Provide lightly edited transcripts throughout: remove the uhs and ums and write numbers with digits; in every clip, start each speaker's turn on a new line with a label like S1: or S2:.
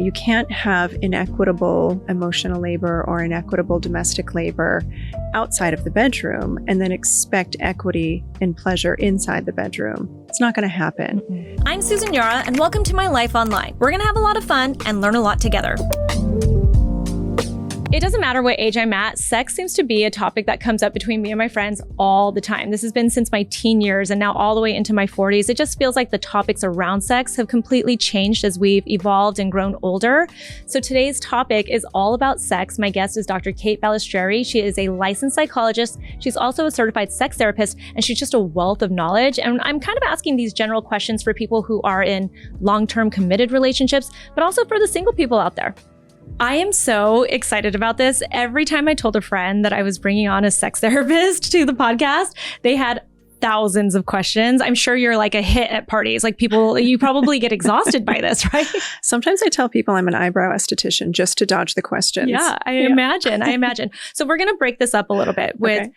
S1: you can't have inequitable emotional labor or inequitable domestic labor outside of the bedroom and then expect equity and pleasure inside the bedroom. It's not going to happen.
S2: I'm Susan Yara, and welcome to My Life Online. We're going to have a lot of fun and learn a lot together. It doesn't matter what age I'm at, sex seems to be a topic that comes up between me and my friends all the time. This has been since my teen years and now all the way into my 40s. It just feels like the topics around sex have completely changed as we've evolved and grown older. So today's topic is all about sex. My guest is Dr. Kate Balestrieri. She is a licensed psychologist. She's also a certified sex therapist, and she's just a wealth of knowledge. And I'm kind of asking these general questions for people who are in long-term committed relationships, but also for the single people out there. I am so excited about this. Every time I told a friend that I was bringing on a sex therapist to the podcast, they had thousands of questions. I'm sure you're like a hit at parties. Like people, you probably get exhausted by this, right?
S1: Sometimes I tell people I'm an eyebrow esthetician just to dodge the questions.
S2: Yeah, I imagine. So we're going to break this up a little bit with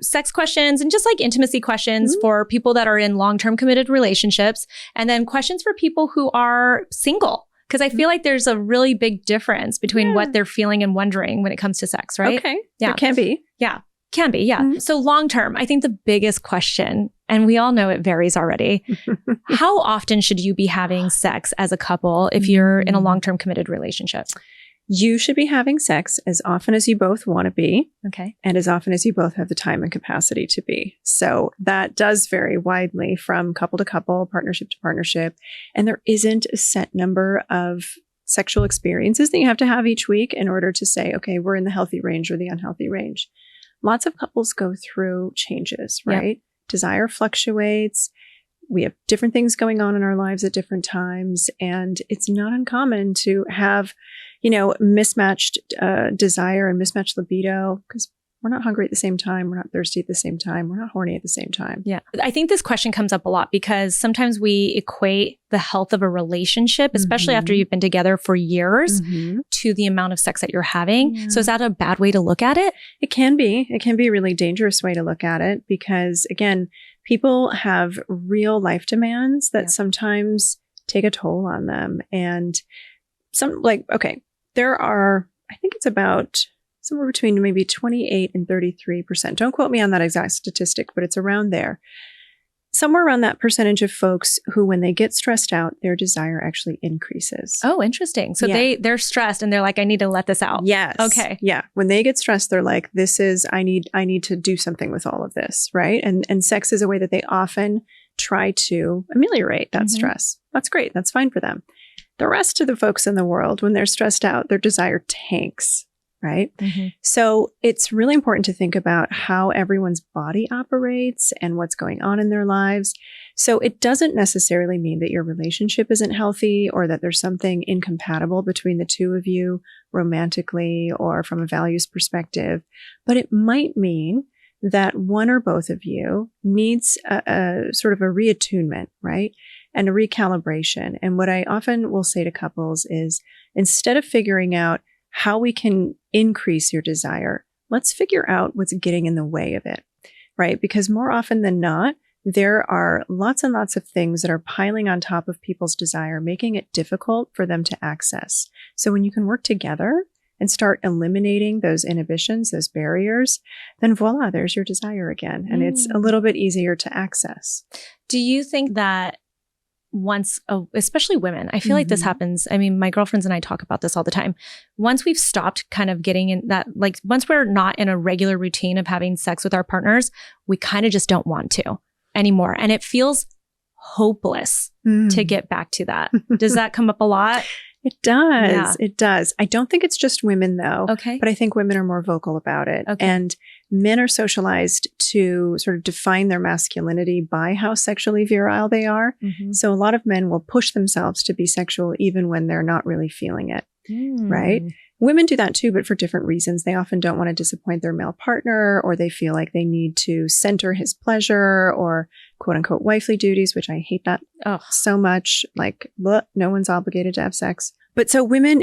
S2: sex questions and just like intimacy questions for people that are in long-term committed relationships, and then questions for people who are single. Because I feel like there's a really big difference between what they're feeling and wondering when it comes to sex, right?
S1: Okay.
S2: Yeah.
S1: It can be.
S2: Yeah. Can be. Yeah. Mm-hmm. So long term, I think the biggest question, and we all know it varies already, how often should you be having sex as a couple if you're in a long-term committed relationship?
S1: You should be having sex as often as you both want to be.
S2: Okay.
S1: And as often as you both have the time and capacity to be. So that does vary widely from couple to couple, partnership to partnership. And there isn't a set number of sexual experiences that you have to have each week in order to say, okay, we're in the healthy range or the unhealthy range. Lots of couples go through changes, right? Yep. Desire fluctuates. We have different things going on in our lives at different times. And it's not uncommon to have, mismatched desire and mismatched libido, because we're not hungry at the same time. We're not thirsty at the same time. We're not horny at the same time.
S2: Yeah. I think this question comes up a lot because sometimes we equate the health of a relationship, especially after you've been together for years, to the amount of sex that you're having. Yeah. So is that a bad way to look at it?
S1: It can be. It can be a really dangerous way to look at it because, again, people have real life demands that sometimes take a toll on them. And there are, I think it's about somewhere between maybe 28 and 33%. Don't quote me on that exact statistic, but it's around there. Somewhere around that percentage of folks who, when they get stressed out, their desire actually increases.
S2: Oh, interesting. So they're stressed and they're like, I need to let this out.
S1: Yes.
S2: Okay.
S1: Yeah. When they get stressed, they're like, I need to do something with all of this. Right. And sex is a way that they often try to ameliorate that stress. That's great. That's fine for them. The rest of the folks in the world, when they're stressed out, their desire tanks. Right? So it's really important to think about how everyone's body operates and what's going on in their lives. So it doesn't necessarily mean that your relationship isn't healthy or that there's something incompatible between the two of you romantically or from a values perspective, but it might mean that one or both of you needs a sort of a reattunement, right? And a recalibration. And what I often will say to couples is, instead of figuring out how we can increase your desire, let's figure out what's getting in the way of it, right? Because more often than not, there are lots and lots of things that are piling on top of people's desire, making it difficult for them to access. So when you can work together and start eliminating those inhibitions, those barriers, then voila, there's your desire again. And it's a little bit easier to access.
S2: Do you think that especially women, I feel like this happens. I mean, my girlfriends and I talk about this all the time. Once we've stopped kind of getting in that, like once we're not in a regular routine of having sex with our partners, we kind of just don't want to anymore. And it feels hopeless to get back to that. Does that come up a lot?
S1: It does. Yeah. It does. I don't think it's just women though.
S2: Okay.
S1: But I think women are more vocal about it. Okay. And men are socialized to sort of define their masculinity by how sexually virile they are. So a lot of men will push themselves to be sexual even when they're not really feeling it. Right? Women do that too, but for different reasons. They often don't want to disappoint their male partner, or they feel like they need to center his pleasure, or quote unquote wifely duties, which I hate that so much. Like, no one's obligated to have sex. But so women,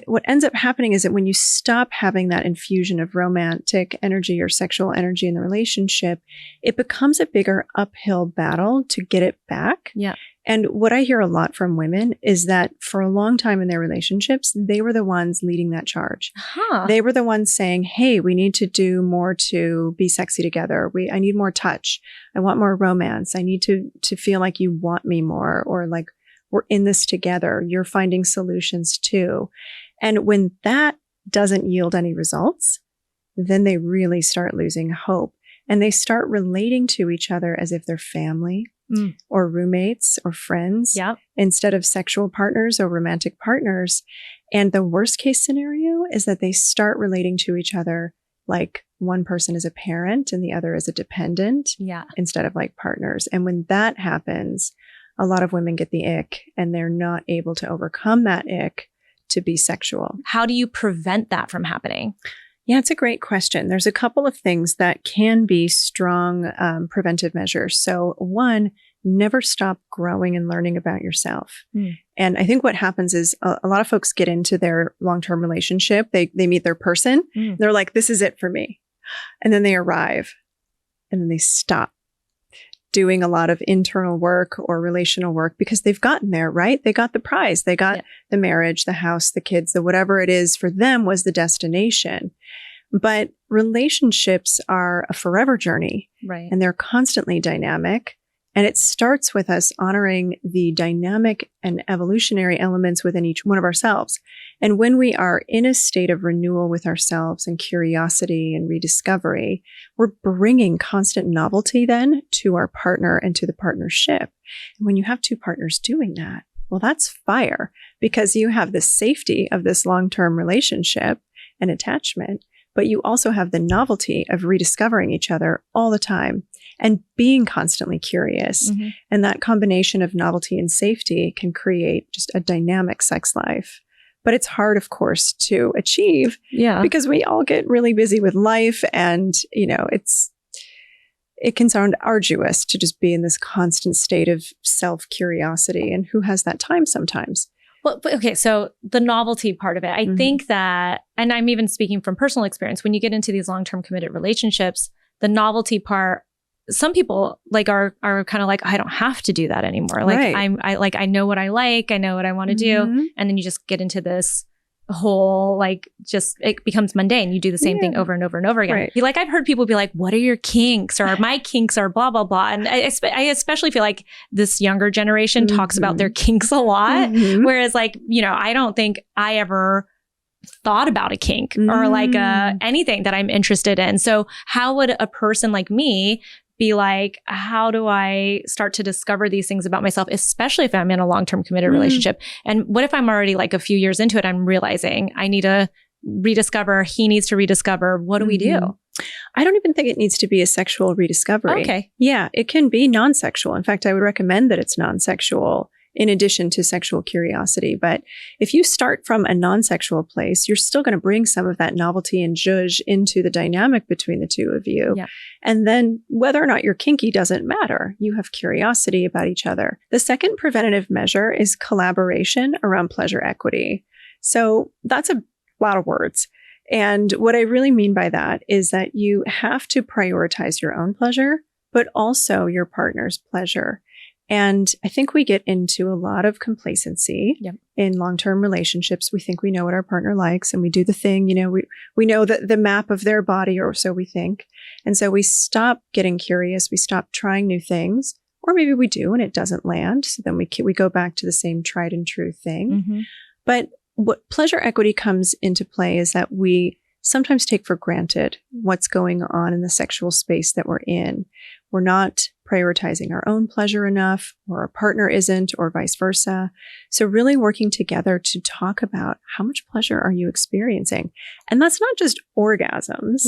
S1: what ends up happening is that when you stop having that infusion of romantic energy or sexual energy in the relationship, it becomes a bigger uphill battle to get it back.
S2: Yeah.
S1: And what I hear a lot from women is that for a long time in their relationships, they were the ones leading that charge.
S2: Huh.
S1: They were the ones saying, hey, we need to do more to be sexy together. I need more touch. I want more romance. I need to feel like you want me more, or like we're in this together. You're finding solutions too. And when that doesn't yield any results, then they really start losing hope, and they start relating to each other as if they're family. Or roommates or friends instead of sexual partners or romantic partners. And the worst case scenario is that they start relating to each other like one person is a parent and the other is a dependent instead of like partners. And when that happens, a lot of women get the ick, and they're not able to overcome that ick to be sexual.
S2: How do you prevent that from happening?
S1: Yeah, it's a great question. There's a couple of things that can be strong preventive measures. So one, never stop growing and learning about yourself. And I think what happens is a lot of folks get into their long-term relationship. They meet their person. They're like, this is it for me. And then they arrive, and then they stop doing a lot of internal work or relational work because they've gotten there, right? They got the prize. They got the marriage, the house, the kids, the whatever it is for them was the destination. But relationships are a forever journey,
S2: right?
S1: And they're constantly dynamic. And it starts with us honoring the dynamic and evolutionary elements within each one of ourselves. And when we are in a state of renewal with ourselves and curiosity and rediscovery, we're bringing constant novelty then to our partner and to the partnership. And when you have two partners doing that, well, that's fire, because you have the safety of this long-term relationship and attachment, but you also have the novelty of rediscovering each other all the time and being constantly curious. And that combination of novelty and safety can create just a dynamic sex life. But it's hard, of course, to achieve because we all get really busy with life, and, it can sound arduous to just be in this constant state of self-curiosity. And who has that time sometimes?
S2: Well, okay, so the novelty part of it, I think that, and I'm even speaking from personal experience, when you get into these long-term committed relationships, the novelty part, some people like are kind of like, I don't have to do that anymore. Like I know what I like, I know what I want to do. And then you just get into this whole, like, just, it becomes mundane. You do the same thing over and over and over again. Like, I've heard people be like, what are your kinks? Or my kinks are blah, blah, blah. And I especially feel like this younger generation talks about their kinks a lot. Whereas, like, I don't think I ever thought about a kink or like anything that I'm interested in. So how would a person like me be like, how do I start to discover these things about myself, especially if I'm in a long-term committed relationship? And what if I'm already like a few years into it, I'm realizing I need to rediscover, he needs to rediscover. What do we do?
S1: I don't even think it needs to be a sexual rediscovery.
S2: Okay.
S1: Yeah, it can be non-sexual. In fact, I would recommend that it's non-sexual in addition to sexual curiosity. But if you start from a non-sexual place, you're still going to bring some of that novelty and zhuzh into the dynamic between the two of you. And then whether or not you're kinky doesn't matter. You have curiosity about each other. The second preventative measure is collaboration around pleasure equity. So that's a lot of words. And what I really mean by that is that you have to prioritize your own pleasure, but also your partner's pleasure. And I think we get into a lot of complacency in long-term relationships. We think we know what our partner likes, and we do the thing, we know the map of their body, or so we think. And so we stop getting curious. We stop trying new things, or maybe we do and it doesn't land. So then we go back to the same tried and true thing. But what pleasure equity comes into play is that we sometimes take for granted what's going on in the sexual space that we're in. We're not prioritizing our own pleasure enough, or our partner isn't, or vice versa. So really working together to talk about how much pleasure are you experiencing? And that's not just orgasms.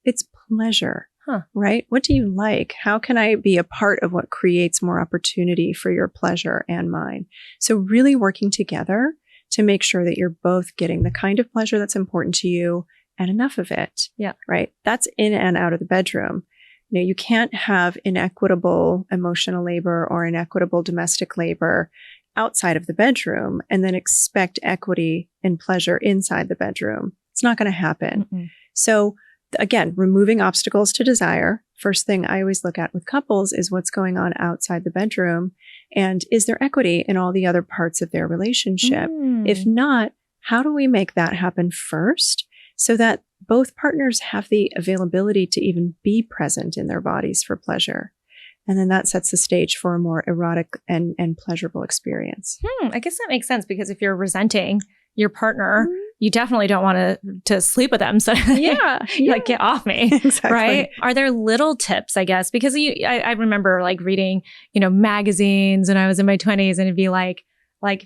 S1: It's pleasure, right? What do you like? How can I be a part of what creates more opportunity for your pleasure and mine? So really working together to make sure that you're both getting the kind of pleasure that's important to you and enough of it. Right? That's in and out of the bedroom. You can't have inequitable emotional labor or inequitable domestic labor outside of the bedroom and then expect equity and pleasure inside the bedroom. It's not going to happen.
S2: Mm-mm.
S1: So again, removing obstacles to desire. First thing I always look at with couples is what's going on outside the bedroom. And is there equity in all the other parts of their relationship? If not, how do we make that happen first so that both partners have the availability to even be present in their bodies for pleasure? And then that sets the stage for a more erotic and pleasurable experience.
S2: I guess that makes sense, because if you're resenting your partner, you definitely don't want to sleep with them. So like, get off me.
S1: Exactly.
S2: Right? Are there little tips, I guess? Because I remember like reading, magazines when I was in my 20s, and it'd be like,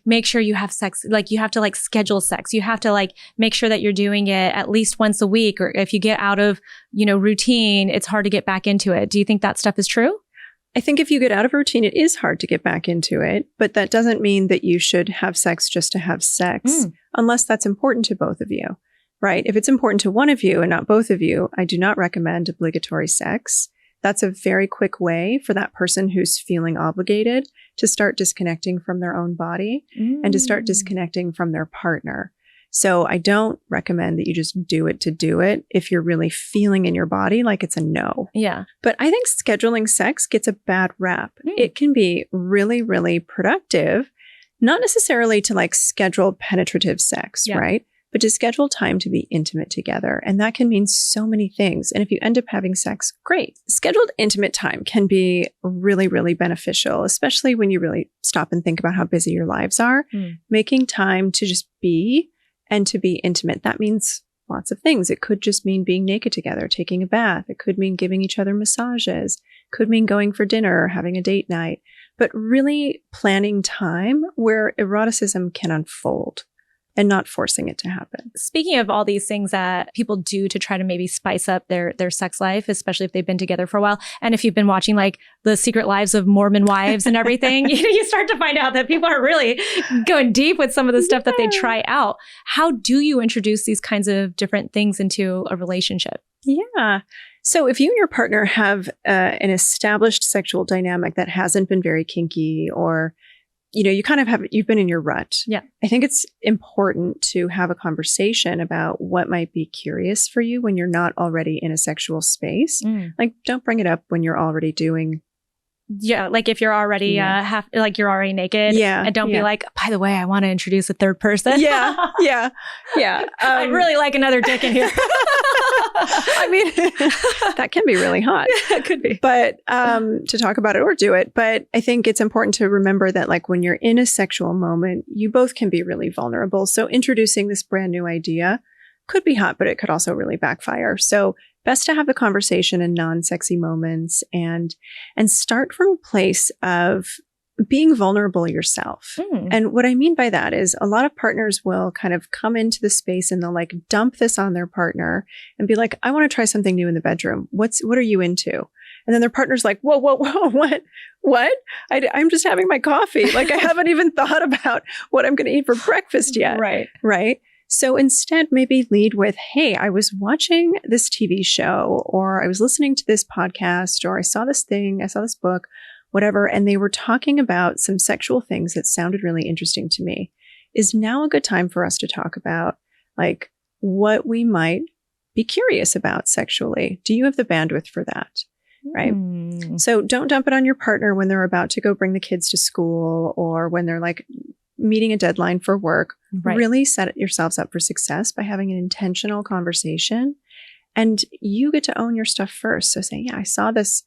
S2: make sure you have sex. Like, you have to like schedule sex. You have to like make sure that you're doing it at least once a week. Or if you get out of, routine, it's hard to get back into it. Do you think that stuff is true?
S1: I think if you get out of routine, it is hard to get back into it, but that doesn't mean that you should have sex just to have sex, unless that's important to both of you, right? If it's important to one of you and not both of you, I do not recommend obligatory sex. That's a very quick way for that person who's feeling obligated to start disconnecting from their own body and to start disconnecting from their partner. So I don't recommend that you just do it to do it if you're really feeling in your body like it's a no.
S2: Yeah.
S1: But I think scheduling sex gets a bad rap. It can be really, really productive, not necessarily to like schedule penetrative sex, right? But to schedule time to be intimate together. And that can mean so many things. And if you end up having sex, great. Scheduled intimate time can be really, really beneficial, especially when you really stop and think about how busy your lives are. Making time to just be and to be intimate. That means lots of things. It could just mean being naked together, taking a bath. It could mean giving each other massages. It could mean going for dinner or having a date night. But really planning time where eroticism can unfold and not forcing it to happen.
S2: Speaking of all these things that people do to try to maybe spice up their sex life, especially if they've been together for a while, and if you've been watching like the Secret Lives of Mormon Wives and everything, you start to find out that people are really going deep with some of the stuff that they try out. How do you introduce these kinds of different things into a relationship?
S1: Yeah. So if you and your partner have an established sexual dynamic that hasn't been very kinky, or you kind of you've been in your rut.
S2: Yeah.
S1: I think it's important to have a conversation about what might be curious for you when you're not already in a sexual space. Like, don't bring it up when you're already doing.
S2: Yeah. Like if you're already you're already naked.
S1: Yeah.
S2: And don't be like, by the way, I want to introduce a third person.
S1: Yeah.
S2: I'd really like another dick in here.
S1: I mean, that can be really hot.
S2: It could be.
S1: But to talk about it or do it. But I think it's important to remember that like when you're in a sexual moment, you both can be really vulnerable. So introducing this brand new idea could be hot, but it could also really backfire. So best to have the conversation in non-sexy moments and start from a place of being vulnerable yourself. And what I mean by that is a lot of partners will kind of come into the space and they'll like dump this on their partner and be like, I want to try something new in the bedroom. What are you into? And then their partner's like, whoa, what? I'm just having my coffee. Like I haven't even thought about what I'm going to eat for breakfast yet. Right. So instead, maybe lead with, hey, I was watching this TV show, or I was listening to this podcast, or I saw this thing, I saw this book, whatever, and they were talking about some sexual things that sounded really interesting to me. Is now a good time for us to talk about like what we might be curious about sexually? Do you have the bandwidth for that? Right. So don't dump it on your partner when they're about to go bring the kids to school, or when they're like meeting a deadline for work. Really set yourselves up for success by having an intentional conversation, and you get to own your stuff first. So say, yeah, I saw this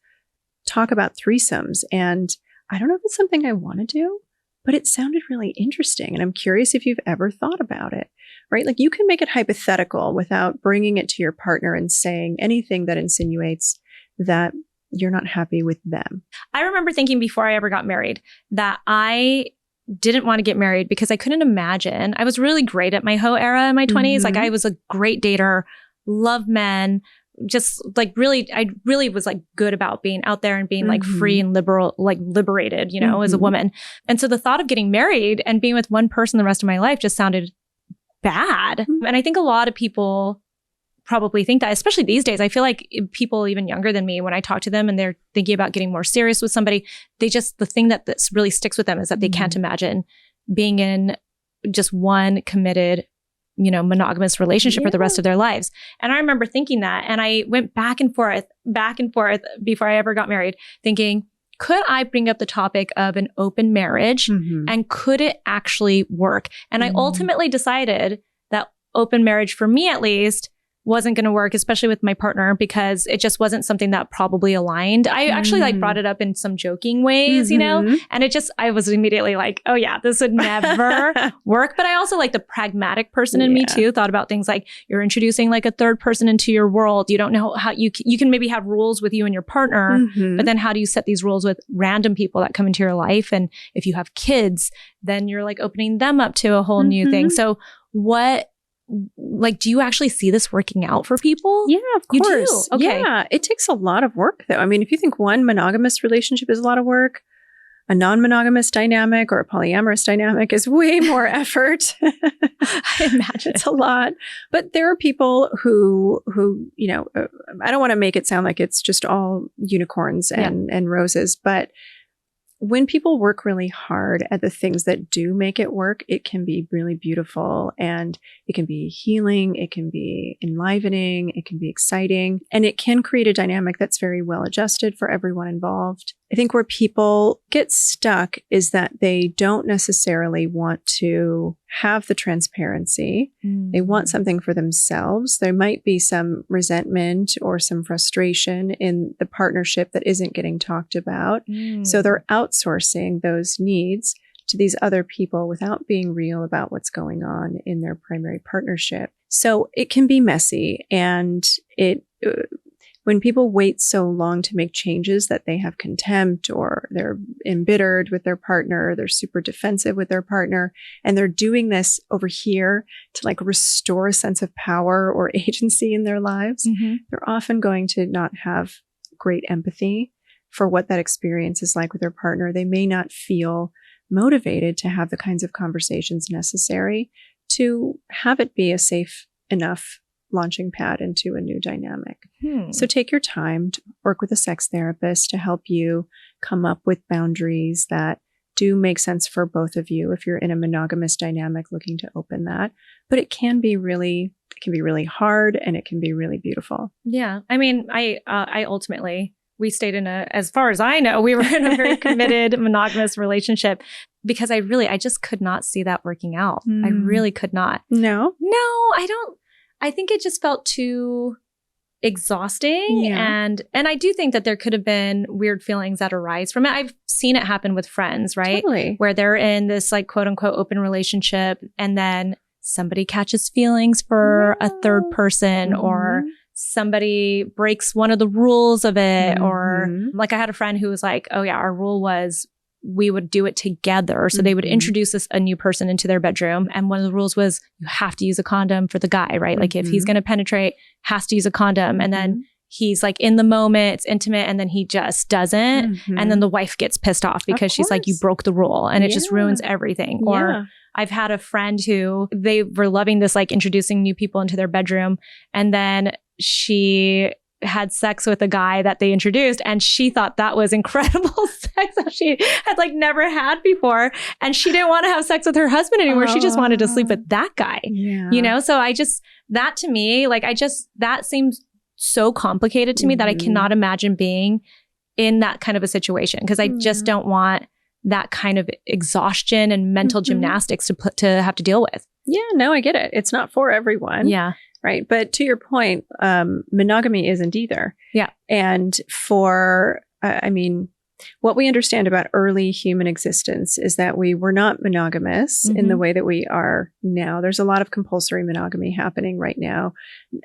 S1: talk about threesomes and I don't know if it's something I want to do, but it sounded really interesting. And I'm curious if you've ever thought about it, right? Like you can make it hypothetical without bringing it to your partner and saying anything that insinuates that you're not happy with them.
S2: I remember thinking before I ever got married that I didn't want to get married because I couldn't imagine. I was really great at my hoe era in my 20s. Like I was a great dater, loved men, just like I really was like good about being out there and being like free and liberal, like liberated, as a woman. And so the thought of getting married and being with one person the rest of my life just sounded bad. And I think a lot of people probably think that, especially these days. I feel like people even younger than me, when I talk to them and they're thinking about getting more serious with somebody, the thing that really sticks with them is that they can't imagine being in just one committed, monogamous relationship for the rest of their lives. And I remember thinking that, and I went back and forth before I ever got married, thinking, could I bring up the topic of an open marriage and could it actually work? And I ultimately decided that open marriage, for me at least, wasn't going to work, especially with my partner, because it just wasn't something that probably aligned. I actually brought it up in some joking ways, and I was immediately like, oh yeah, this would never work. But I also the pragmatic person in me too, thought about things like you're introducing a third person into your world. You don't know how you can maybe have rules with you and your partner, but then how do you set these rules with random people that come into your life? And if you have kids, then you're opening them up to a whole new thing. So do you actually see this working out for people?
S1: Yeah, of course.
S2: You do? Okay.
S1: Yeah, it takes a lot of work though. I mean, if you think one monogamous relationship is a lot of work, a non-monogamous dynamic or a polyamorous dynamic is way more effort.
S2: I imagine.
S1: It's a lot. But there are people who I don't want to make it sound like it's just all unicorns and roses, but when people work really hard at the things that do make it work, it can be really beautiful and it can be healing. It can be enlivening. It can be exciting, and it can create a dynamic that's very well adjusted for everyone involved. I think where people get stuck is that they don't necessarily want to have the transparency. They want something for themselves. There might be some resentment or some frustration in the partnership that isn't getting talked about. So they're outsourcing those needs to these other people without being real about what's going on in their primary partnership. So it can be messy, and when people wait so long to make changes that they have contempt or they're embittered with their partner, they're super defensive with their partner, and they're doing this over here to restore a sense of power or agency in their lives, they're often going to not have great empathy for what that experience is like with their partner. They may not feel motivated to have the kinds of conversations necessary to have it be a safe enough launching pad into a new dynamic. So take your time to work with a sex therapist to help you come up with boundaries that do make sense for both of you if you're in a monogamous dynamic looking to open that. But it can be really hard, and it can be really beautiful.
S2: Yeah. I mean, I ultimately, we stayed as far as I know, we were in a very committed monogamous relationship because I just could not see that working out. I really could not.
S1: No,
S2: I think it just felt too exhausting.
S1: Yeah.
S2: And I do think that there could have been weird feelings that arise from it. I've seen it happen with friends, right?
S1: Totally.
S2: Where they're in this quote unquote open relationship, and then somebody catches feelings for a third person, or somebody breaks one of the rules of it. Or I had a friend who was like, oh yeah, our rule was we would do it together. So they would introduce a new person into their bedroom. And one of the rules was you have to use a condom for the guy, right? If he's going to penetrate, has to use a condom. And then he's in the moment, it's intimate, and then he just doesn't. And then the wife gets pissed off because she's like, you broke the rule, and it just ruins everything. Or I've had a friend who they were loving this, introducing new people into their bedroom. And then she had sex with a guy that they introduced, and she thought that was incredible sex that she had never had before, and she didn't want to have sex with her husband anymore. She just wanted to sleep with that guy. So that to me, that seems so complicated to me that I cannot imagine being in that kind of a situation, because I just don't want that kind of exhaustion and mental gymnastics to have to deal with.
S1: Yeah, no, I get it. It's not for everyone.
S2: Yeah.
S1: Right. But to your point, monogamy isn't either.
S2: Yeah.
S1: And what we understand about early human existence is that we were not monogamous in the way that we are now. There's a lot of compulsory monogamy happening right now,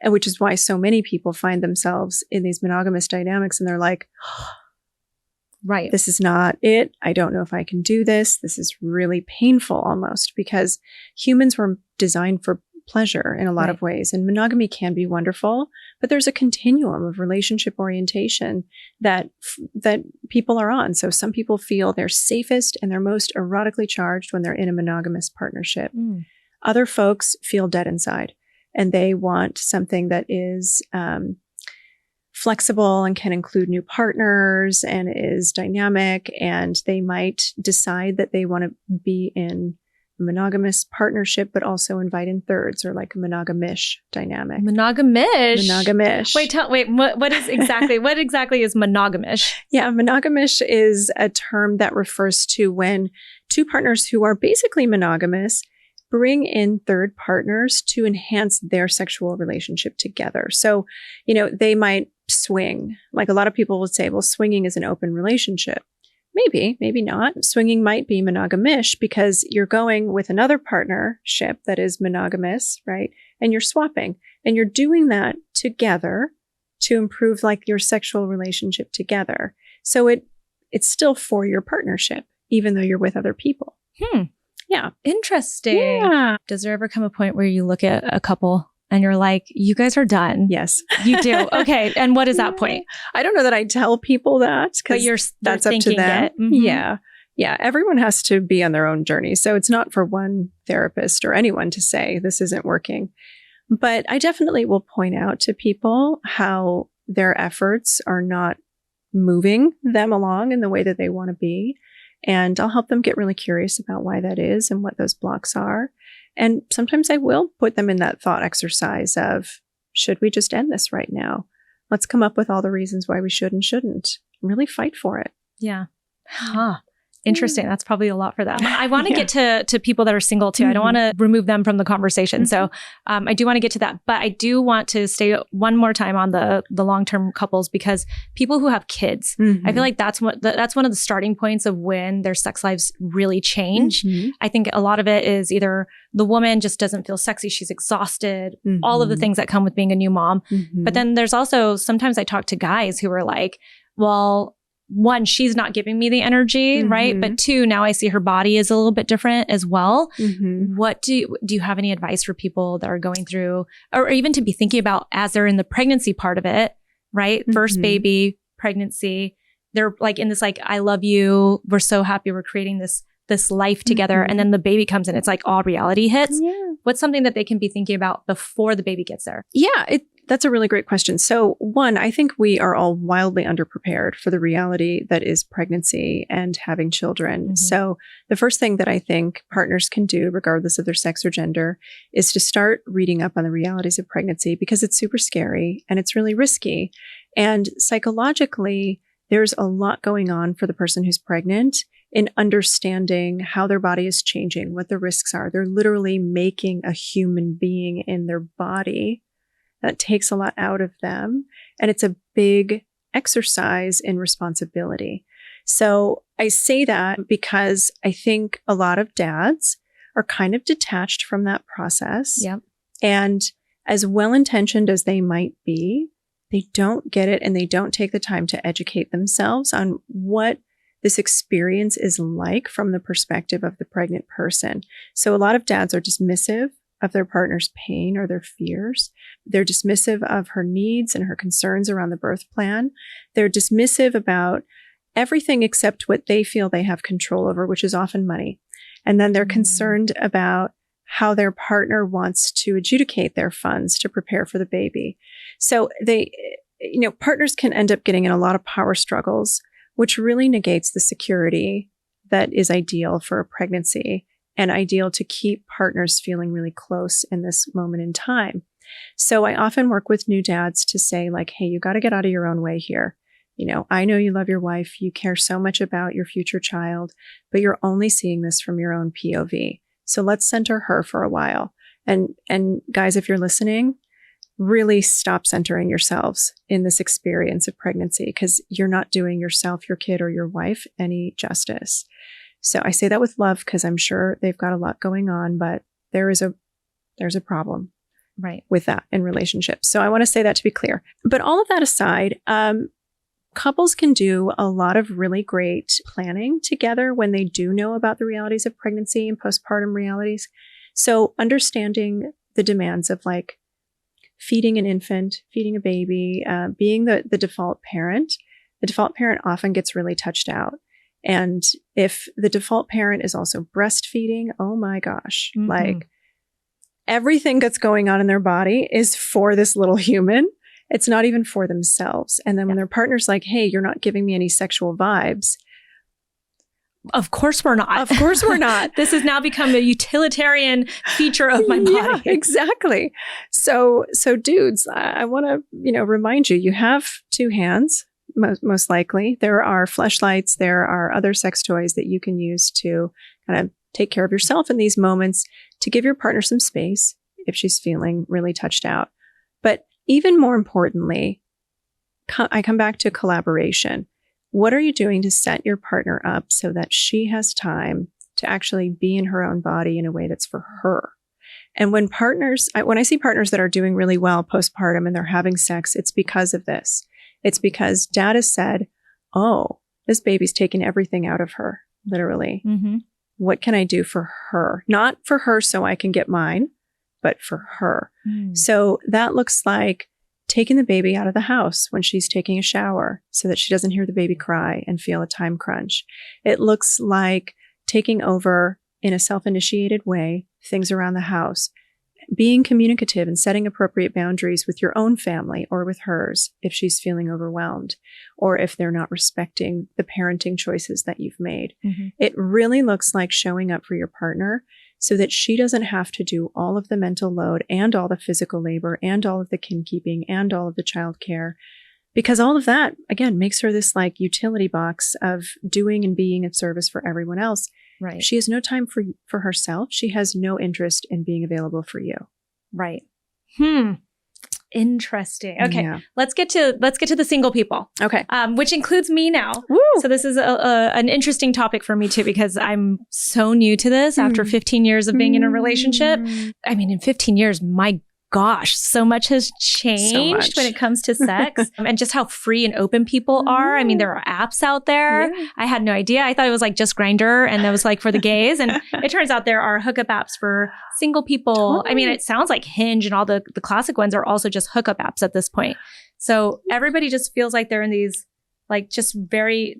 S1: which is why so many people find themselves in these monogamous dynamics, and they're like,
S2: right,
S1: this is not it. I don't know if I can do this. This is really painful almost, because humans were designed for pleasure in a lot of ways. And monogamy can be wonderful, but there's a continuum of relationship orientation that people are on. So some people feel they're safest and they're most erotically charged when they're in a monogamous partnership. Other folks feel dead inside. and they want something that is flexible and can include new partners and is dynamic, and they might decide that they want to be in a monogamous partnership, but also invite in thirds, or like a monogamish dynamic.
S2: Monogamish.
S1: Monogamish.
S2: Wait, what exactly is monogamish?
S1: Yeah, monogamish is a term that refers to when two partners who are basically monogamous bring in third partners to enhance their sexual relationship together. So, they might swing. Like a lot of people would say, well, swinging is an open relationship. Maybe not. Swinging might be monogamish because you're going with another partnership that is monogamous, right? And you're swapping, and you're doing that together to improve like your sexual relationship together. So it's still for your partnership, even though you're with other people. Yeah.
S2: Interesting.
S1: Yeah.
S2: Does there ever come a point where you look at a couple and you're like, you guys are done?
S1: Yes.
S2: You do. Okay. And what is that point?
S1: I don't know that I tell people that, because that's up to them. Yeah. Yeah. Everyone has to be on their own journey. So it's not for one therapist or anyone to say this isn't working. But I definitely will point out to people how their efforts are not moving them along in the way that they want to be. And I'll help them get really curious about why that is and what those blocks are. And sometimes I will put them in that thought exercise of, should we just end this right now? Let's come up with all the reasons why we should and shouldn't. Really fight for it.
S2: Yeah. Huh. Interesting. That's probably a lot for them. I want to get to people that are single too. I don't want to remove them from the conversation. So I do want to get to that. But I do want to stay one more time on the long-term couples, because people who have kids, I feel like that's one of the starting points of when their sex lives really change. I think a lot of it is either the woman just doesn't feel sexy, she's exhausted, all of the things that come with being a new mom. But then there's also, sometimes I talk to guys who are like, well, one, she's not giving me the energy, right? But two, now I see her body is a little bit different as well. What do you have any advice for people that are going through, or even to be thinking about as they're in the pregnancy part of it, right? First baby, pregnancy, they're like in this, like, I love you, we're so happy, we're creating this life together. And then the baby comes in, it's like all reality hits. What's something that they can be thinking about before the baby gets there?
S1: Yeah, that's a really great question. So one, I think we are all wildly underprepared for the reality that is pregnancy and having children. So the first thing that I think partners can do, regardless of their sex or gender, is to start reading up on the realities of pregnancy, because it's super scary and it's really risky. And psychologically, there's a lot going on for the person who's pregnant in understanding how their body is changing, what the risks are. They're literally making a human being in their body. That takes a lot out of them. And it's a big exercise in responsibility. So I say that because I think a lot of dads are kind of detached from that process. And as well-intentioned as they might be, they don't get it, and they don't take the time to educate themselves on what this experience is like from the perspective of the pregnant person. So a lot of dads are dismissive of their partner's pain or their fears. They're dismissive of her needs and her concerns around the birth plan. They're dismissive about everything except what they feel they have control over, which is often money. And then they're concerned about how their partner wants to adjudicate their funds to prepare for the baby. So partners can end up getting in a lot of power struggles, which really negates the security that is ideal for a pregnancy and ideal to keep partners feeling really close in this moment in time. So I often work with new dads to say, like, hey, you got to get out of your own way here. I know you love your wife, you care so much about your future child, but you're only seeing this from your own POV. So let's center her for a while. And guys, if you're listening, really stop centering yourselves in this experience of pregnancy, because you're not doing yourself, your kid, or your wife any justice. So I say that with love, because I'm sure they've got a lot going on, but there's a problem with that in relationships. So I want to say that to be clear. But all of that aside, couples can do a lot of really great planning together when they do know about the realities of pregnancy and postpartum realities. So understanding the demands of like feeding an infant, feeding a baby, being the default parent. The default parent often gets really touched out. And if the default parent is also breastfeeding, oh my gosh, like everything that's going on in their body is for this little human. It's not even for themselves. And then when their partner's like, hey, you're not giving me any sexual vibes.
S2: Of course we're not.
S1: Of course we're not.
S2: This has now become a utilitarian feature of my body.
S1: Yeah, exactly. So dudes, I want to, remind you, you have two hands, most likely. There are fleshlights. There are other sex toys that you can use to kind of take care of yourself in these moments, to give your partner some space if she's feeling really touched out. But even more importantly, I come back to collaboration. What are you doing to set your partner up so that she has time to actually be in her own body in a way that's for her? And when I see partners that are doing really well postpartum and they're having sex, it's because of this. It's because dad has said, oh, this baby's taken everything out of her, literally.
S2: Mm-hmm.
S1: What can I do for her? Not for her so I can get mine, but for her.
S2: Mm.
S1: So that looks like taking the baby out of the house when she's taking a shower so that she doesn't hear the baby cry and feel a time crunch. It looks like taking over in a self-initiated way things around the house, being communicative and setting appropriate boundaries with your own family or with hers if she's feeling overwhelmed or if they're not respecting the parenting choices that you've made.
S2: Mm-hmm.
S1: It really looks like showing up for your partner so that she doesn't have to do all of the mental load and all the physical labor and all of the kin keeping and all of the child care. Because all of that, again, makes her this like utility box of doing and being of service for everyone else.
S2: Right.
S1: She has no time for herself. She has no interest in being available for you.
S2: Right. Interesting. Okay.
S1: Yeah.
S2: Let's get to the single people.
S1: Okay.
S2: Which includes me now.
S1: Woo.
S2: So this is an interesting topic for me too, because I'm so new to this after 15 years of being in a relationship. I mean, in 15 years, my gosh, so much has changed when it comes to sex and just how free and open people are. I mean, there are apps out there. Yeah. I had no idea. I thought it was like just Grindr and that was like for the gays. And it turns out there are hookup apps for single people. Totally. I mean, it sounds like Hinge and all the classic ones are also just hookup apps at this point. So everybody just feels like they're in these like just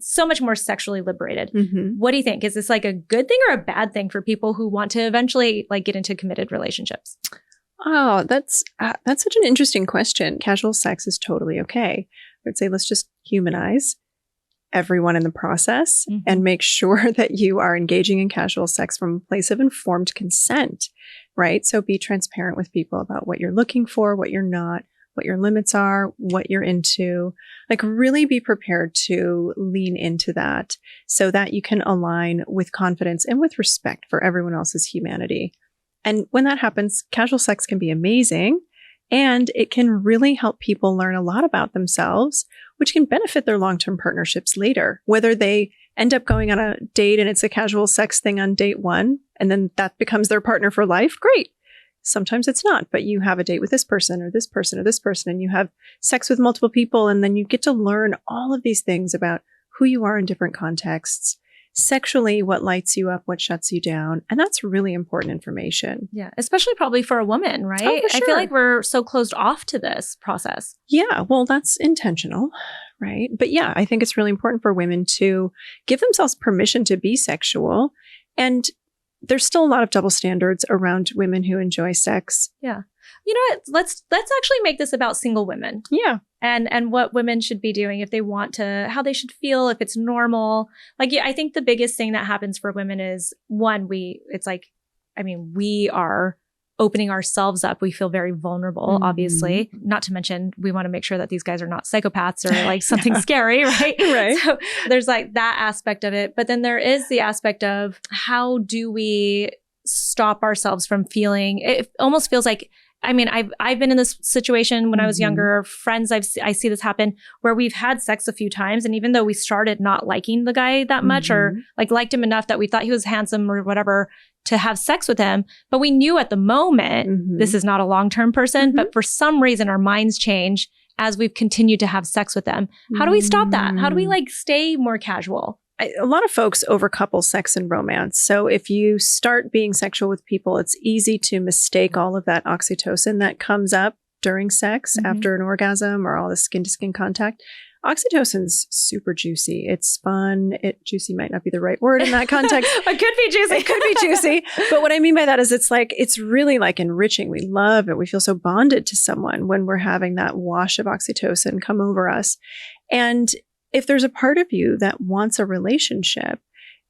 S2: so much more sexually liberated. Mm-hmm. What do you think? Is this like a good thing or a bad thing for people who want to eventually like get into committed relationships?
S1: Oh, that's such an interesting question. Casual sex is totally okay. I would say let's just humanize everyone in the process and make sure that you are engaging in casual sex from a place of informed consent, right? So be transparent with people about what you're looking for, what you're not, what your limits are, what you're into. Like really be prepared to lean into that so that you can align with confidence and with respect for everyone else's humanity. And when that happens, casual sex can be amazing and it can really help people learn a lot about themselves, which can benefit their long-term partnerships later. Whether they end up going on a date and it's a casual sex thing on date one, and then that becomes their partner for life, great. Sometimes it's not, but you have a date with this person or this person or this person, and you have sex with multiple people, and then you get to learn all of these things about who you are in different contexts. Sexually, what lights you up, what shuts you down. And that's really important information.
S2: Yeah, especially probably for a woman, right?
S1: Oh, for sure.
S2: I feel like we're so closed off to this process.
S1: Yeah, well, that's intentional, right? But yeah, I think it's really important for women to give themselves permission to be sexual. And there's still a lot of double standards around women who enjoy sex.
S2: Yeah. You know what? Let's actually make this about single women.
S1: Yeah.
S2: And what women should be doing if they want to, how they should feel, if it's normal. Like, I think the biggest thing that happens for women is one, we are opening ourselves up. We feel very vulnerable, obviously. Not to mention, we want to make sure that these guys are not psychopaths or like something scary, right?
S1: Right.
S2: So there's like that aspect of it. But then there is the aspect of how do we stop ourselves from feeling, it almost feels like, I mean, I've been in this situation when I was younger. Friends, I see this happen where we've had sex a few times, and even though we started not liking the guy that much, or like liked him enough that we thought he was handsome or whatever to have sex with him, but we knew at the moment this is not a long-term person. But for some reason, our minds change as we've continued to have sex with them. How do we stop that? How do we like stay more casual?
S1: A lot of folks overcouple sex and romance. So if you start being sexual with people, it's easy to mistake all of that oxytocin that comes up during sex after an orgasm or all the skin-to-skin contact. Oxytocin's super juicy. It's fun. Juicy might not be the right word in that context.
S2: It could be juicy.
S1: It could be juicy. But what I mean by that is it's really like enriching. We love it. We feel so bonded to someone when we're having that wash of oxytocin come over us. And if there's a part of you that wants a relationship,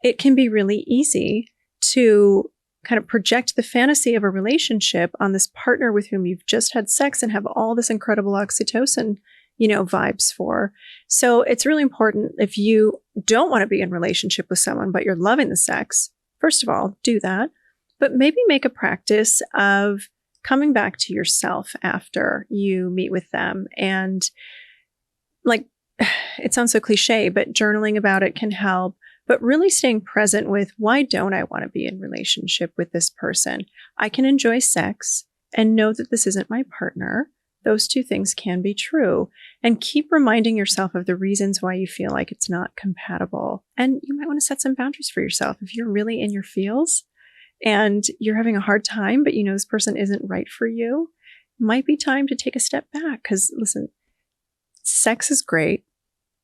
S1: it can be really easy to kind of project the fantasy of a relationship on this partner with whom you've just had sex and have all this incredible oxytocin, vibes for. So it's really important if you don't want to be in relationship with someone, but you're loving the sex, first of all, do that. But maybe make a practice of coming back to yourself after you meet with them. And like, it sounds so cliche, but journaling about it can help. But really staying present with, why don't I want to be in relationship with this person? I can enjoy sex and know that this isn't my partner. Those two things can be true. And keep reminding yourself of the reasons why you feel like it's not compatible. And you might want to set some boundaries for yourself. If you're really in your feels and you're having a hard time, but this person isn't right for you, it might be time to take a step back. Because listen, sex is great.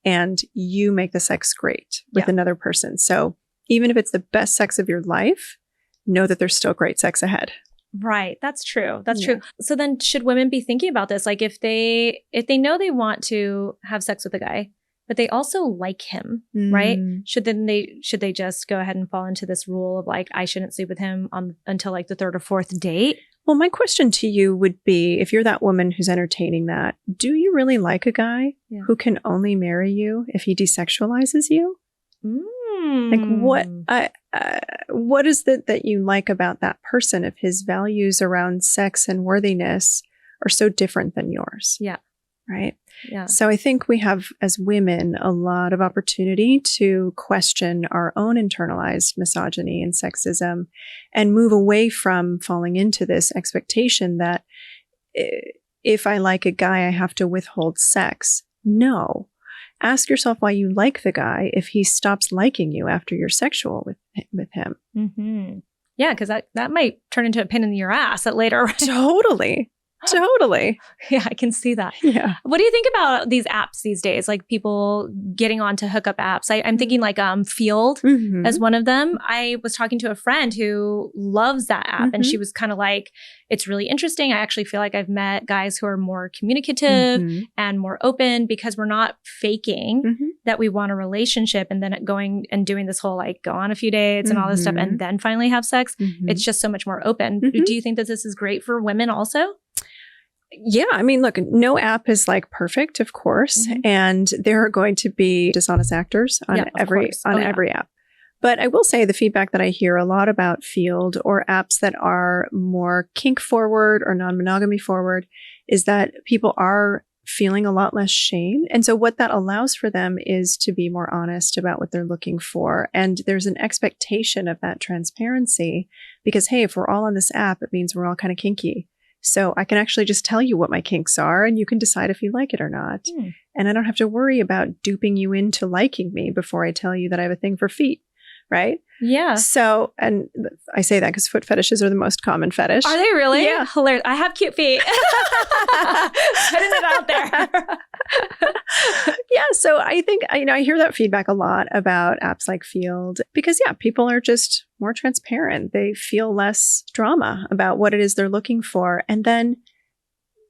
S1: And you make the sex great with another person. So even if it's the best sex of your life, know that there's still great sex ahead.
S2: Right. That's true. That's true. So then should women be thinking about this? Like if they know they want to have sex with a guy, but they also like him, right? Should they just go ahead and fall into this rule of like, I shouldn't sleep with him until like the third or fourth date?
S1: Well, my question to you would be, if you're that woman who's entertaining that, do you really like a guy who can only marry you if he desexualizes you? Like what is it that you like about that person if his values around sex and worthiness are so different than yours?
S2: Yeah.
S1: Right?
S2: Yeah.
S1: So I think we have, as women, a lot of opportunity to question our own internalized misogyny and sexism and move away from falling into this expectation that if I like a guy, I have to withhold sex. No. Ask yourself why you like the guy if he stops liking you after you're sexual with him.
S2: Mm-hmm. Yeah, because that might turn into a pain in your ass at later.
S1: Totally. Totally.
S2: Yeah, I can see that.
S1: Yeah.
S2: What do you think about these apps these days? Like people getting onto hookup apps. I'm thinking like Field as one of them. I was talking to a friend who loves that app and she was kind of like, it's really interesting. I actually feel like I've met guys who are more communicative and more open because we're not faking that we want a relationship and then going and doing this whole like go on a few dates and all this stuff and then finally have sex. It's just so much more open. Do you think that this is great for women also?
S1: Yeah. I mean, look, no app is like perfect, of course. And there are going to be dishonest actors on every app. But I will say the feedback that I hear a lot about Field or apps that are more kink forward or non-monogamy forward is that people are feeling a lot less shame. And so what that allows for them is to be more honest about what they're looking for. And there's an expectation of that transparency because, hey, if we're all on this app, it means we're all kind of kinky. So I can actually just tell you what my kinks are and you can decide if you like it or not. And I don't have to worry about duping you into liking me before I tell you that I have a thing for feet. Right?
S2: Yeah.
S1: So, and I say that because foot fetishes are the most common fetish.
S2: Are they really?
S1: Yeah.
S2: Hilarious. I have cute feet. Putting it out there.
S1: Yeah. So I think, I hear that feedback a lot about apps like Field because, people are just more transparent. They feel less drama about what it is they're looking for. And then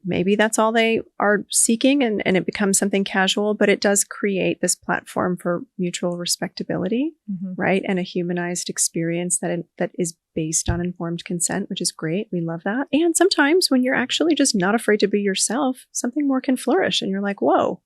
S1: maybe that's all they are seeking and it becomes something casual, but it does create this platform for mutual respectability, right? And a humanized experience that is based on informed consent, which is great. We love that. And sometimes when you're actually just not afraid to be yourself, something more can flourish. And you're like, whoa,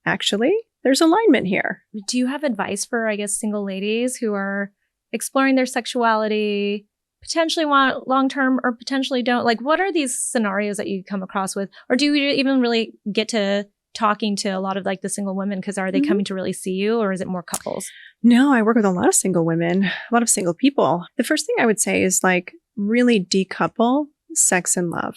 S1: actually, there's alignment here.
S2: Do you have advice for, I guess, single ladies who are exploring their sexuality, potentially want long-term or potentially don't? Like, what are these scenarios that you come across with? Or do you even really get to talking to a lot of like the single women? Because are they coming to really see you or is it more couples?
S1: No, I work with a lot of single women, a lot of single people. The first thing I would say is like really decouple sex and love,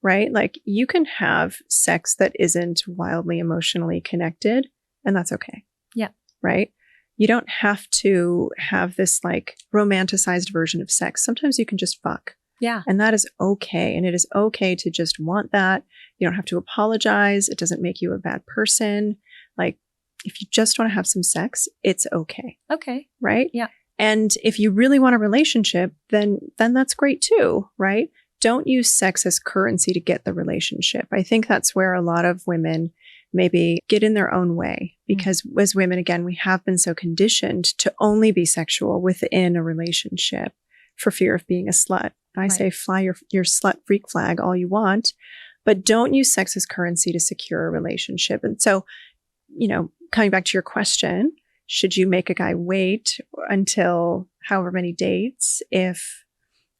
S1: right? Like you can have sex that isn't wildly emotionally connected and that's okay.
S2: Yeah.
S1: Right? You don't have to have this like romanticized version of sex. Sometimes you can just fuck.
S2: Yeah.
S1: And that is okay. And it is okay to just want that. You don't have to apologize. It doesn't make you a bad person. Like, if you just want to have some sex, it's okay.
S2: Okay.
S1: Right?
S2: Yeah.
S1: And if you really want a relationship, then that's great too, right? Don't use sex as currency to get the relationship. I think that's where a lot of women maybe get in their own way, because as women, again, we have been so conditioned to only be sexual within a relationship for fear of being a slut. I say fly your slut freak flag all you want, but don't use sex as currency to secure a relationship. And so, coming back to your question, should you make a guy wait until however many dates if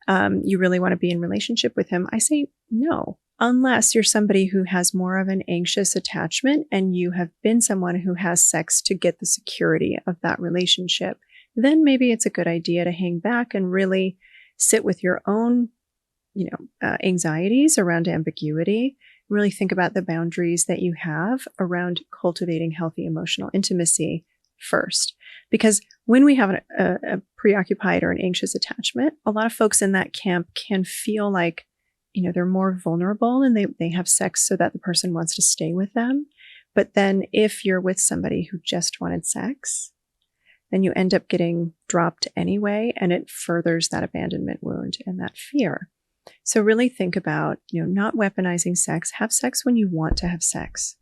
S1: you really want to be in relationship with him? I say no, unless you're somebody who has more of an anxious attachment and you have been someone who has sex to get the security of that relationship. Then maybe it's a good idea to hang back and really sit with your own, anxieties around ambiguity. Really think about the boundaries that you have around cultivating healthy emotional intimacy first. Because when we have a preoccupied or an anxious attachment, a lot of folks in that camp can feel like, they're more vulnerable and they have sex so that the person wants to stay with them. But then if you're with somebody who just wanted sex, then you end up getting dropped anyway, and it furthers that abandonment wound and that fear. So really think about, not weaponizing sex. Have sex when you want to have sex,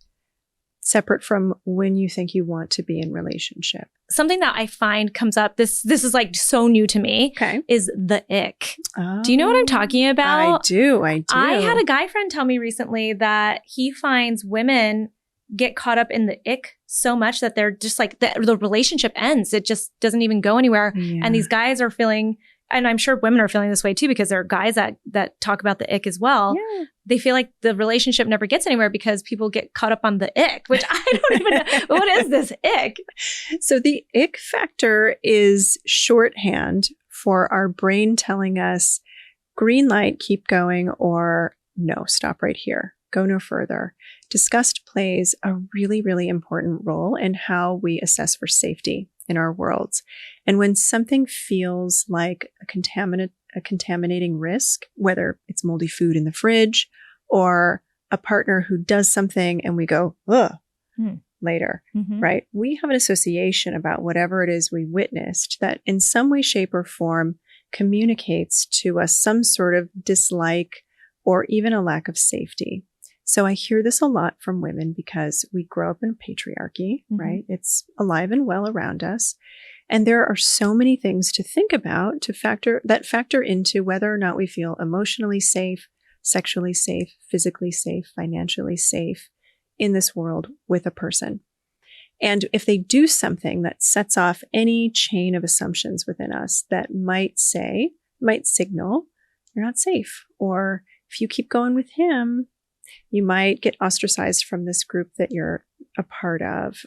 S1: separate from when you think you want to be in relationship.
S2: Something that I find comes up, this is like so new to me, is the ick. Do you know what I'm talking about?
S1: I do.
S2: I had a guy friend tell me recently that he finds women get caught up in the ick so much that they're just like, the relationship ends. It just doesn't even go anywhere. Yeah. And these guys are feeling, and I'm sure women are feeling this way too, because there are guys that talk about the ick as well. Yeah. They feel like the relationship never gets anywhere because people get caught up on the ick, which I don't even know. What is this ick?
S1: So the ick factor is shorthand for our brain telling us green light, keep going, or no, stop right here, go no further. Disgust plays a really, really important role in how we assess for safety in our worlds. And when something feels like a contaminating risk, whether it's moldy food in the fridge or a partner who does something and we go, ugh, later, right? We have an association about whatever it is we witnessed that in some way, shape, or form communicates to us some sort of dislike or even a lack of safety. So I hear this a lot from women because we grow up in patriarchy, right? It's alive and well around us. And there are so many things to think about to factor into whether or not we feel emotionally safe, sexually safe, physically safe, financially safe in this world with a person. And if they do something that sets off any chain of assumptions within us that might signal you're not safe, or if you keep going with him, you might get ostracized from this group that you're a part of.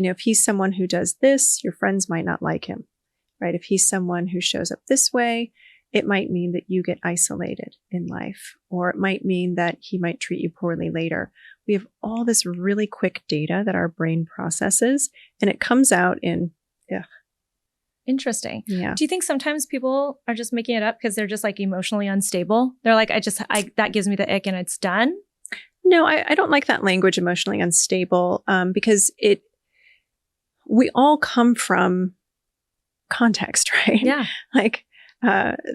S1: If he's someone who does this, your friends might not like him, right? If he's someone who shows up this way, it might mean that you get isolated in life, or it might mean that he might treat you poorly later. We have all this really quick data that our brain processes, and it comes out in,
S2: Interesting.
S1: Yeah.
S2: Do you think sometimes people are just making it up because they're just like emotionally unstable? They're like, that gives me the ick and it's done?
S1: No, I don't like that language, emotionally unstable, because we all come from context, right?
S2: Yeah.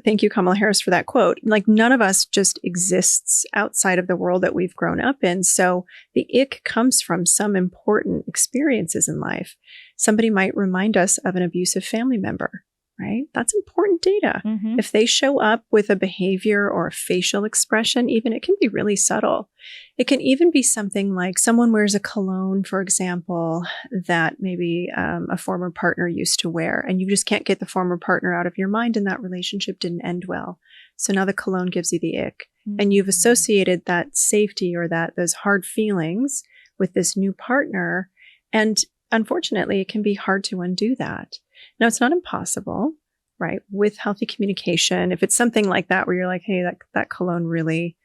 S1: Thank you, Kamala Harris, for that quote. Like, none of us just exists outside of the world that we've grown up in. So the ick comes from some important experiences in life. Somebody might remind us of an abusive family member, right? That's important data. If they show up with a behavior or a facial expression, even, it can be really subtle. It can even be something like someone wears a cologne, for example, that maybe a former partner used to wear, and you just can't get the former partner out of your mind, and that relationship didn't end well. So now the cologne gives you the ick, and you've associated that safety or those hard feelings with this new partner. And unfortunately, it can be hard to undo that. Now, it's not impossible, right? With healthy communication, if it's something like that where you're like, hey, that cologne really,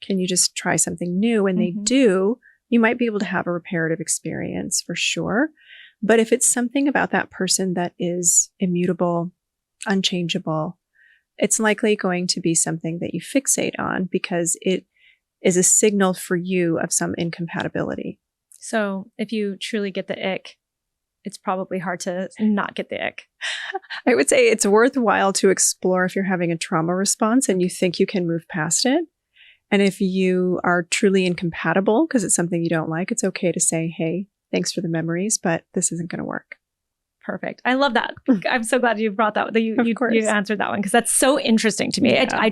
S1: can you just try something new? And they do, you might be able to have a reparative experience for sure. But if it's something about that person that is immutable, unchangeable, it's likely going to be something that you fixate on because it is a signal for you of some incompatibility.
S2: So if you truly get the ick, it's probably hard to not get the ick.
S1: I would say it's worthwhile to explore if you're having a trauma response and you think you can move past it. And if you are truly incompatible because it's something you don't like, it's okay to say, hey, thanks for the memories, but this isn't going to work.
S2: Perfect. I love that. I'm so glad you brought that. You answered that one because that's so interesting to me.
S1: Yeah.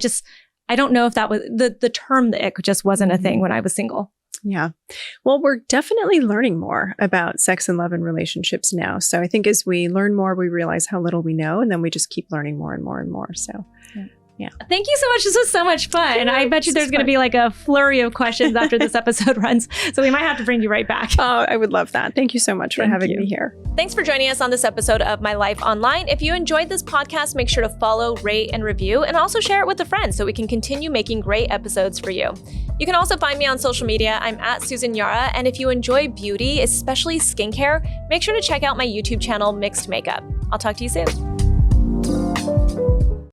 S2: I don't know if that was the term the ick just wasn't a thing when I was single.
S1: Yeah. Well, we're definitely learning more about sex and love and relationships now. So I think as we learn more, we realize how little we know, and then we just keep learning more and more and more. So yeah.
S2: Thank you so much. This was so much fun. And I bet you there's going to be like a flurry of questions after this episode runs. So we might have to bring you right back.
S1: Oh, I would love that. Thank you so much for having me here.
S2: Thanks for joining us on this episode of My Life Online. If you enjoyed this podcast, make sure to follow, rate, and review, and also share it with a friend so we can continue making great episodes for you. You can also find me on social media. I'm at Susan Yara. And if you enjoy beauty, especially skincare, make sure to check out my YouTube channel, Mixed Makeup. I'll talk to you soon.